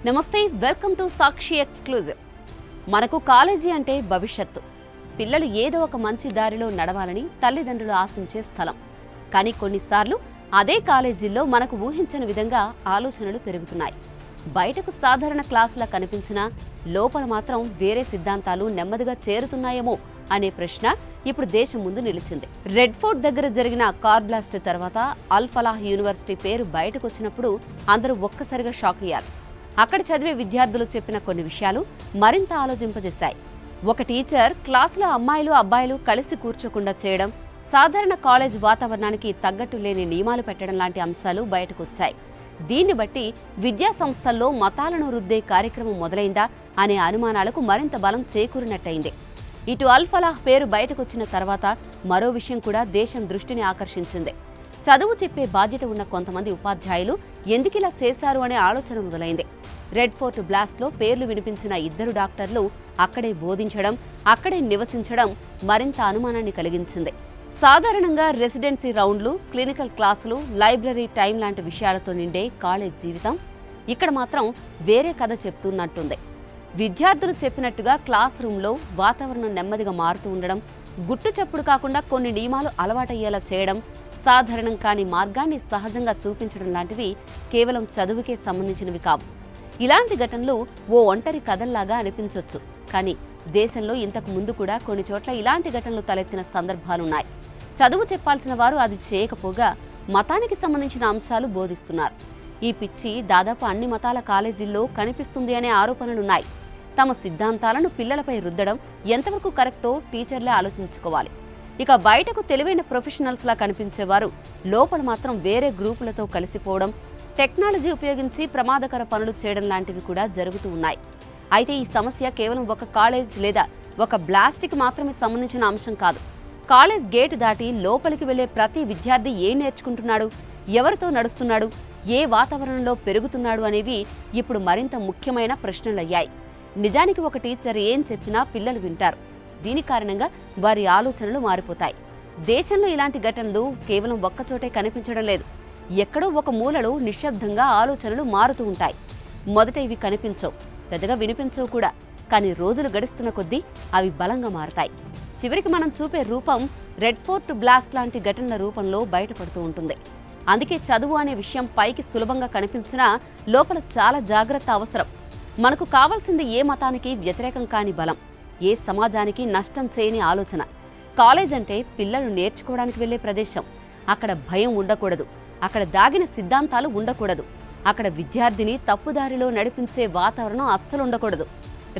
నమస్తే, welcome to Sakshi exclusive. మనకు college అంటే భవిష్యత్తు. పిల్లలు ఏదో ఒక మంచి దారిలో నడవాలని తల్లిదండ్రులు ఆశించే స్థలం. కానీ కొన్నిసార్లు అదే కాలేజీల్లో మనకు ఊహించని విధంగా ఆలోచనలు పెరుగుతున్నాయి. బయటకు సాధారణ క్లాసులా కనిపించినా లోపల మాత్రం వేరే సిద్ధాంతాలు నెమ్మదిగా చేరుతున్నాయేమో అనే ప్రశ్న ఇప్పుడు దేశం ముందు నిలిచింది. రెడ్ ఫోర్ట్ దగ్గర జరిగిన కార్ బ్లాస్ట్ తర్వాత అల్ ఫలాహ్ యూనివర్సిటీ పేరు బయటకొచ్చినప్పుడు అందరూ ఒక్కసారిగా షాక్ అయ్యారు. అక్కడ చదివే విద్యార్థులు చెప్పిన కొన్ని విషయాలు మరింత ఆలోచింపజేశాయి. ఒక టీచర్ క్లాసులో అమ్మాయిలు అబ్బాయిలు కలిసి కూర్చోకుండా చేయడం, సాధారణ కాలేజ్ వాతావరణానికి తగ్గట్టు లేని నియమాలు పెట్టడం లాంటి అంశాలు బయటకొచ్చాయి. దీన్ని బట్టి విద్యా సంస్థల్లో మతాలను రుద్దే కార్యక్రమం మొదలైందా అనే అనుమానాలకు మరింత బలం చేకూరినట్టయింది. ఇటు అల్ ఫలాహ్ పేరు బయటకొచ్చిన తర్వాత మరో విషయం కూడా దేశం దృష్టిని ఆకర్షించింది. చదువు చెప్పే బాధ్యత ఉన్న కొంతమంది ఉపాధ్యాయులు ఎందుకిలా చేశారు అనే ఆలోచన మొదలైంది. రెడ్ ఫోర్ట్ బ్లాస్ట్లో పేర్లు వినిపించిన 2 డాక్టర్లు అక్కడే బోధించడం, అక్కడే నివసించడం మరింత అనుమానాన్ని కలిగించింది. సాధారణంగా రెసిడెన్సీ రౌండ్లు, క్లినికల్ క్లాసులు, లైబ్రరీ టైం లాంటి విషయాలతో నిండే కాలేజ్ జీవితం ఇక్కడ మాత్రం వేరే కథ చెప్తున్నట్టుంది. విద్యార్థులు చెప్పినట్టుగా క్లాస్ రూమ్లో వాతావరణం నెమ్మదిగా మారుతూ ఉండడం, గుట్టు చప్పుడు కాకుండా కొన్ని నియమాలు అలవాటయ్యేలా చేయడం, సాధారణం కాని మార్గాన్ని సహజంగా చూపించడం లాంటివి కేవలం చదువుకే సంబంధించినవి కావు. ఇలాంటి ఘటనలు ఓ ఒంటరి కథల్లాగా అనిపించొచ్చు, కానీ దేశంలో ఇంతకు ముందు కూడా కొన్ని చోట్ల ఇలాంటి ఘటనలు తలెత్తిన సందర్భాలున్నాయి. చదువు చెప్పాల్సిన వారు అది చేయకపోగా మతానికి సంబంధించిన అంశాలు బోధిస్తున్నారు. ఈ పిచ్చి దాదాపు అన్ని మతాల కాలేజీల్లో కనిపిస్తుంది అనే ఆరోపణలున్నాయి. తమ సిద్ధాంతాలను పిల్లలపై రుద్దడం ఎంతవరకు కరెక్టో టీచర్లే ఆలోచించుకోవాలి. ఇక బయటకు తెలివైన ప్రొఫెషనల్స్లా కనిపించేవారు లోపల మాత్రం వేరే గ్రూపులతో కలిసిపోవడం, టెక్నాలజీ ఉపయోగించి ప్రమాదకర పనులు చేయడం లాంటివి కూడా జరుగుతూ ఉన్నాయి. అయితే ఈ సమస్య కేవలం ఒక కాలేజ్ లేదా ఒక బ్లాస్ట్కి మాత్రమే సంబంధించిన అంశం కాదు. కాలేజ్ గేటు దాటి లోపలికి వెళ్లే ప్రతి విద్యార్థి ఏం నేర్చుకుంటున్నాడు, ఎవరితో నడుస్తున్నాడు, ఏ వాతావరణంలో పెరుగుతున్నాడు అనేవి ఇప్పుడు మరింత ముఖ్యమైన ప్రశ్నలయ్యాయి. నిజానికి ఒక టీచర్ ఏం చెప్పినా పిల్లలు వింటారు. దీని కారణంగా వారి ఆలోచనలు మారిపోతాయి. దేశంలో ఇలాంటి ఘటనలు కేవలం ఒక్కచోటే కనిపించడం లేదు. ఎక్కడో ఒక మూలలో నిశ్శబ్దంగా ఆలోచనలు మారుతూ ఉంటాయి. మొదట ఇవి కనిపించవు, పెద్దగా వినిపించవు కూడా. కానీ రోజులు గడుస్తున్న కొద్దీ అవి బలంగా మారతాయి. చివరికి మనం చూపే రూపం రెడ్ ఫోర్ట్ బ్లాస్ట్ లాంటి ఘటనల రూపంలో బయటపడుతూ ఉంటుంది. అందుకే చదువు అనే విషయం పైకి సులభంగా కనిపించినా లోపల చాలా జాగ్రత్త అవసరం. మనకు కావాల్సింది ఏ మతానికి వ్యతిరేకం కాని బలం, ఏ సమాజానికి నష్టం చేయని ఆలోచన. కాలేజ్ అంటే పిల్లలు నేర్చుకోవడానికి వెళ్లే ప్రదేశం. అక్కడ భయం ఉండకూడదు, అక్కడ దాగిన సిద్ధాంతాలు ఉండకూడదు, అక్కడ విద్యార్థిని తప్పుదారిలో నడిపించే వాతావరణం అస్సలు ఉండకూడదు.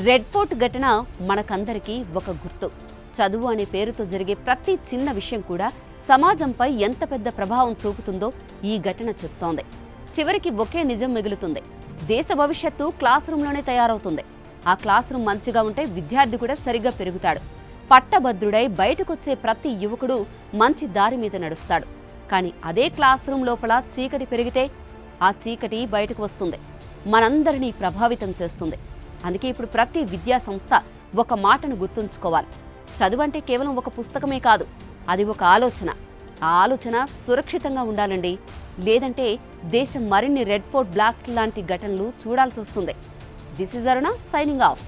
రెడ్ ఫోర్ట్ ఘటన మనకందరికీ ఒక గుర్తు. చదువు అనే పేరుతో జరిగే ప్రతి చిన్న విషయం కూడా సమాజంపై ఎంత పెద్ద ప్రభావం చూపుతుందో ఈ ఘటన చెప్తోంది. చివరికి ఒకే నిజం మిగులుతుంది: దేశ భవిష్యత్తు క్లాస్ రూమ్లోనే తయారవుతుంది. ఆ క్లాస్ రూమ్ మంచిగా ఉంటే విద్యార్థి కూడా సరిగ్గా పెరుగుతాడు. పట్టభద్రుడై బయటకొచ్చే ప్రతి యువకుడు మంచి దారి మీద నడుస్తాడు. కానీ అదే క్లాస్ రూమ్ లోపల చీకటి పెరిగితే ఆ చీకటి బయటకు వస్తుంది, మనందరినీ ప్రభావితం చేస్తుంది. అందుకే ఇప్పుడు ప్రతి విద్యా సంస్థ ఒక మాటను గుర్తుంచుకోవాలి: చదువంటే కేవలం ఒక పుస్తకమే కాదు, అది ఒక ఆలోచన. ఆ ఆలోచన సురక్షితంగా ఉండాలండి. లేదంటే దేశం మరిన్ని రెడ్ ఫోర్ట్ బ్లాస్ట్ లాంటి ఘటనలు చూడాల్సి వస్తుంది. This is Aruna signing off.